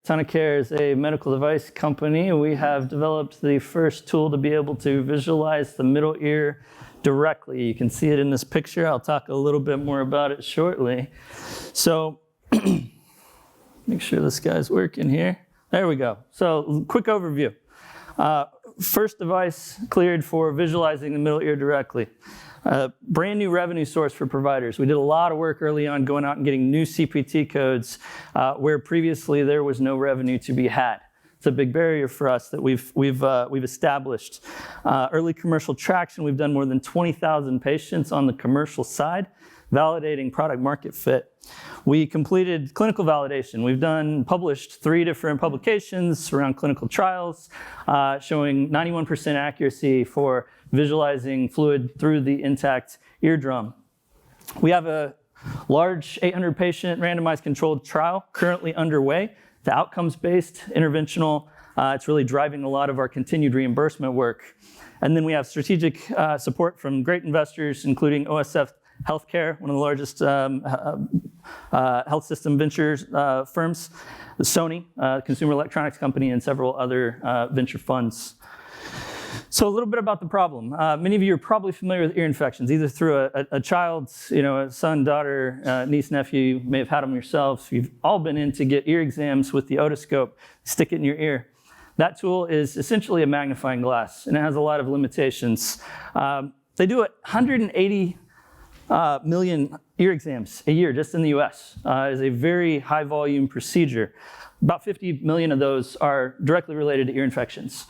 PhotoniCare is a medical device company. We have developed the first tool to be able to visualize the middle ear directly. You can see it in this picture. I'll talk a little bit more about it shortly. So make sure this guy's working here. There we go. So quick overview. First device cleared for visualizing the middle ear directly. Brand new revenue source for providers. We did a lot of work early on going out and getting new CPT codes where previously there was no revenue to be had. It's a big barrier for us that we've established. Early commercial traction, we've done more than 20,000 patients on the commercial side, validating product market fit. We completed clinical validation. We've published 3 different publications around clinical trials showing 91% accuracy for visualizing fluid through the intact eardrum. We have a large 800 patient randomized controlled trial currently underway. The outcomes-based interventional, it's really driving a lot of our continued reimbursement work. And then we have strategic support from great investors, including OSF Healthcare, one of the largest health system ventures firms, Sony, consumer electronics company, and several other venture funds. So a little bit about the problem. Many of you are probably familiar with ear infections, either through a child's, a son, daughter, niece, nephew. You may have had them yourself. You've all been in to get ear exams with the OtoScope, stick it in your ear. That tool is essentially a magnifying glass, and it has a lot of limitations. They do 180 million ear exams a year just in the US. It is a very high volume procedure. About 50 million of those are directly related to ear infections.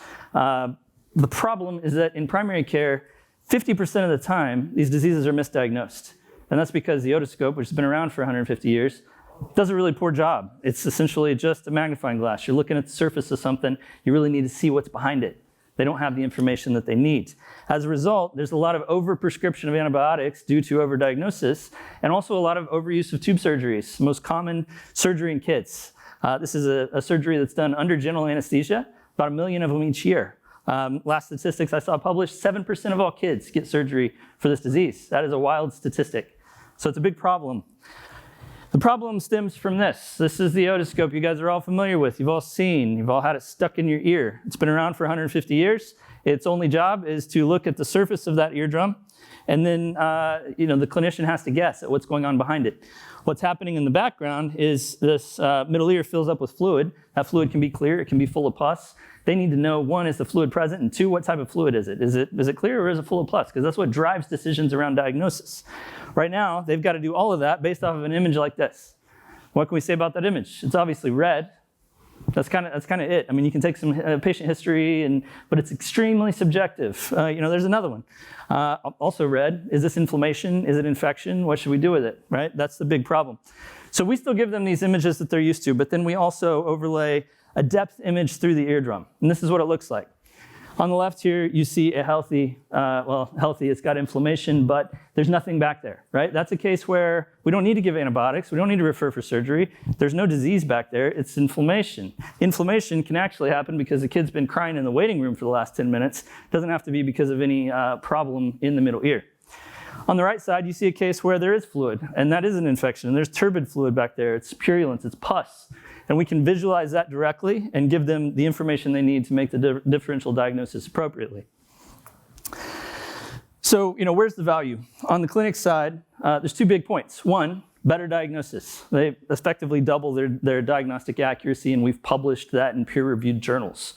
The problem is that in primary care, 50% of the time, these diseases are misdiagnosed. And that's because the otoscope, which has been around for 150 years, does a really poor job. It's essentially just a magnifying glass. You're looking at the surface of something, you really need to see what's behind it. They don't have the information that they need. As a result, there's a lot of overprescription of antibiotics due to overdiagnosis, and also a lot of overuse of tube surgeries, most common surgery in kids. This is a surgery that's done under general anesthesia, about 1 million of them each year. Last statistics I saw published, 7% of all kids get surgery for this disease. That is a wild statistic. So it's a big problem. The problem stems from this. This is the otoscope you guys are all familiar with. You've all seen, you've all had it stuck in your ear. It's been around for 150 years. Its only job is to look at the surface of that eardrum, and then the clinician has to guess at what's going on behind it. What's happening in the background is this middle ear fills up with fluid. That fluid can be clear, it can be full of pus. They need to know, 1, is the fluid present, and 2, what type of fluid is it? Is it clear or is it full of pus? Because that's what drives decisions around diagnosis. Right now, they've got to do all of that based off of an image like this. What can we say about that image? It's obviously red. That's kind of it. I mean, you can take some patient history, but it's extremely subjective. There's another one. Also red. Is this inflammation? Is it infection? What should we do with it, right? That's the big problem. So we still give them these images that they're used to, but then we also overlay a depth image through the eardrum. And this is what it looks like. On the left here, you see a healthy, it's got inflammation, but there's nothing back there, right? That's a case where we don't need to give antibiotics. We don't need to refer for surgery. There's no disease back there. It's inflammation. Inflammation can actually happen because the kid's been crying in the waiting room for the last 10 minutes. It doesn't have to be because of any problem in the middle ear. On the right side, you see a case where there is fluid, and that is an infection. And there's turbid fluid back there. It's purulence, it's pus. And we can visualize that directly and give them the information they need to make the differential diagnosis appropriately. So, where's the value? On the clinic side, there's 2 big points. 1, better diagnosis. They effectively double their diagnostic accuracy, and we've published that in peer-reviewed journals.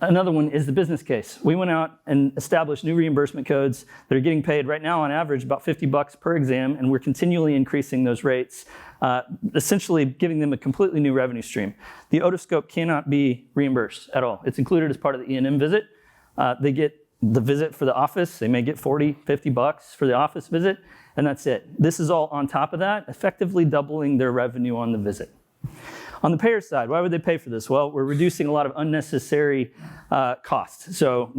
Another one is the business case. We went out and established new reimbursement codes that are getting paid right now on average about $50 per exam, and we're continually increasing those rates, essentially giving them a completely new revenue stream. The otoscope cannot be reimbursed at all. It's included as part of the E&M visit. They get the visit for the office. They may get $40, $50 for the office visit, and that's it. This is all on top of that, effectively doubling their revenue on the visit. On the payer side, why would they pay for this? Well, we're reducing a lot of unnecessary costs. So,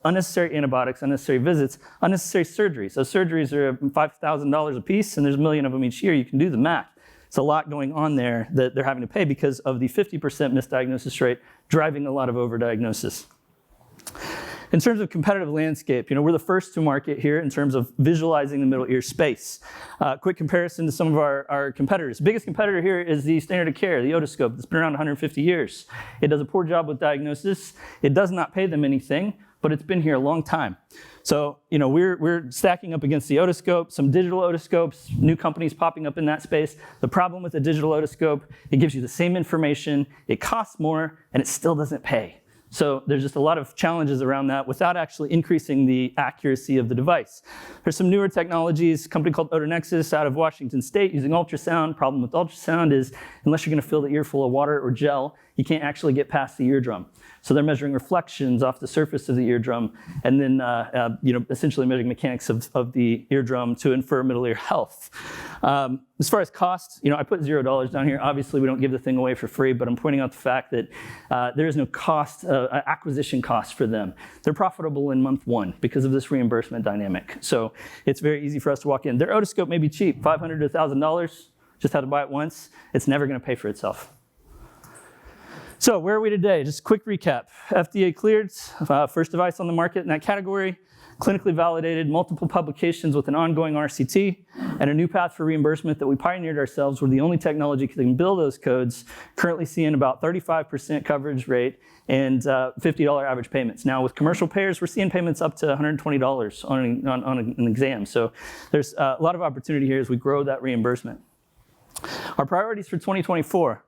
unnecessary antibiotics, unnecessary visits, unnecessary surgeries. So surgeries are $5,000 a piece, and there's 1 million of them each year. You can do the math. It's a lot going on there that they're having to pay because of the 50% misdiagnosis rate driving a lot of overdiagnosis. In terms of competitive landscape, we're the first to market here in terms of visualizing the middle ear space. Quick comparison to some of our competitors. The biggest competitor here is the standard of care, the OtoScope. It's been around 150 years. It does a poor job with diagnosis. It does not pay them anything, but it's been here a long time. So, we're stacking up against the OtoScope, some digital otoscopes, new companies popping up in that space. The problem with the digital otoscope, it gives you the same information, it costs more, and it still doesn't pay. So there's just a lot of challenges around that without actually increasing the accuracy of the device. There's some newer technologies, a company called OtoNexus out of Washington State using ultrasound. Problem with ultrasound is unless you're gonna fill the ear full of water or gel, you can't actually get past the eardrum. So they're measuring reflections off the surface of the eardrum and then essentially measuring mechanics of the eardrum to infer middle ear health. As far as cost, I put $0 down here. Obviously, we don't give the thing away for free, but I'm pointing out the fact that there is no cost, acquisition cost for them. They're profitable in month 1 because of this reimbursement dynamic. So it's very easy for us to walk in. Their otoscope may be cheap, $500 to $1,000, just have to buy it once. It's never gonna pay for itself. So where are we today? Just a quick recap. FDA cleared, first device on the market in that category, clinically validated, multiple publications with an ongoing RCT, and a new path for reimbursement that we pioneered ourselves. We're the only technology that can build those codes, currently seeing about 35% coverage rate and $50 average payments. Now with commercial payers, we're seeing payments up to $120 on an exam. So there's a lot of opportunity here as we grow that reimbursement. Our priorities for 2024,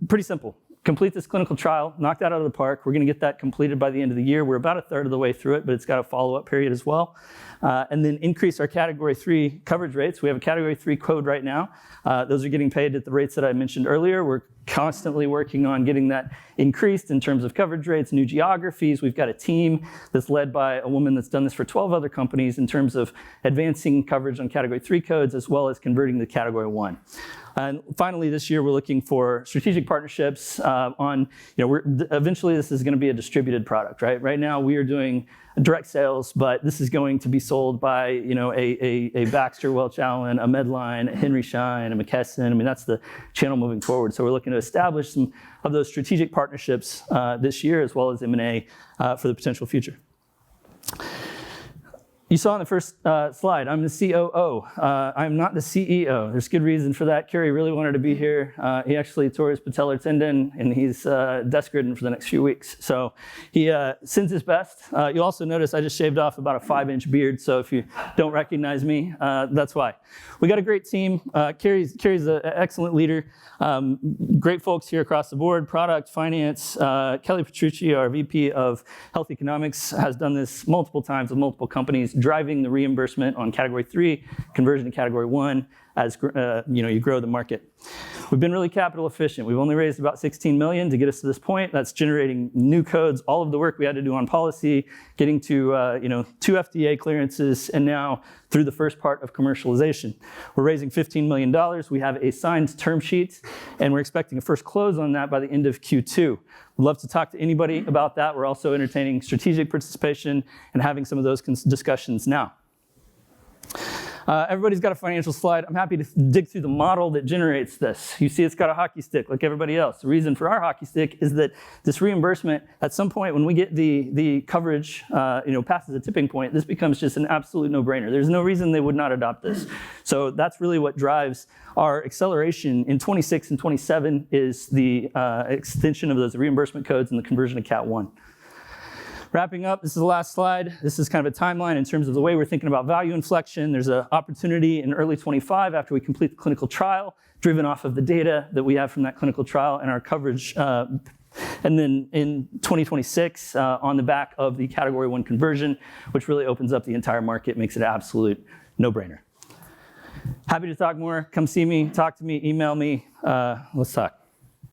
pretty simple. Complete this clinical trial, knock that out of the park. We're gonna get that completed by the end of the year. We're about a third of the way through it, but it's got a follow-up period as well. And then increase our category 3 coverage rates. We have a category 3 code right now. Those are getting paid at the rates that I mentioned earlier. We're constantly working on getting that increased in terms of coverage rates, new geographies. We've got a team that's led by a woman that's done this for 12 other companies in terms of advancing coverage on category 3 codes as well as converting to category 1. And finally, this year, we're looking for strategic partnerships eventually this is gonna be a distributed product, right? Right now, we are doing direct sales, but this is going to be sold by, a Baxter, Welch Allen, a Medline, a Henry Schein, a McKesson. That's the channel moving forward. So we're looking to establish some of those strategic partnerships this year, as well as M&A for the potential future. You saw in the first slide, I'm the COO. I'm not the CEO. There's good reason for that. Kerry really wanted to be here. He actually tore his patellar tendon, and he's desk-ridden for the next few weeks. So he sends his best. You'll also notice I just shaved off about a 5-inch beard, so if you don't recognize me, that's why. We got a great team. Kerry's an excellent leader. Great folks here across the board, product, finance. Kelly Petrucci, our VP of Health Economics, has done this multiple times with multiple companies, driving the reimbursement on category 3, conversion to category 1 as you grow the market. We've been really capital efficient. We've only raised about $16 million to get us to this point. That's generating new codes, all of the work we had to do on policy, getting to 2 FDA clearances, and now through the first part of commercialization. We're raising $15 million. We have a signed term sheet, and we're expecting a first close on that by the end of Q2. We'd love to talk to anybody about that. We're also entertaining strategic participation and having some of those discussions now. Everybody's got a financial slide. I'm happy to dig through the model that generates this. You see it's got a hockey stick like everybody else. The reason for our hockey stick is that this reimbursement, at some point when we get the coverage passes a tipping point, this becomes just an absolute no-brainer. There's no reason they would not adopt this. So that's really what drives our acceleration in 26 and 27 is the extension of those reimbursement codes and the conversion to Cat 1. Wrapping up, this is the last slide. This is kind of a timeline in terms of the way we're thinking about value inflection. There's an opportunity in early 25 after we complete the clinical trial, driven off of the data that we have from that clinical trial and our coverage. And then in 2026, on the back of the category 1 conversion, which really opens up the entire market, makes it an absolute no-brainer. Happy to talk more. Come see me, talk to me, email me. Let's talk.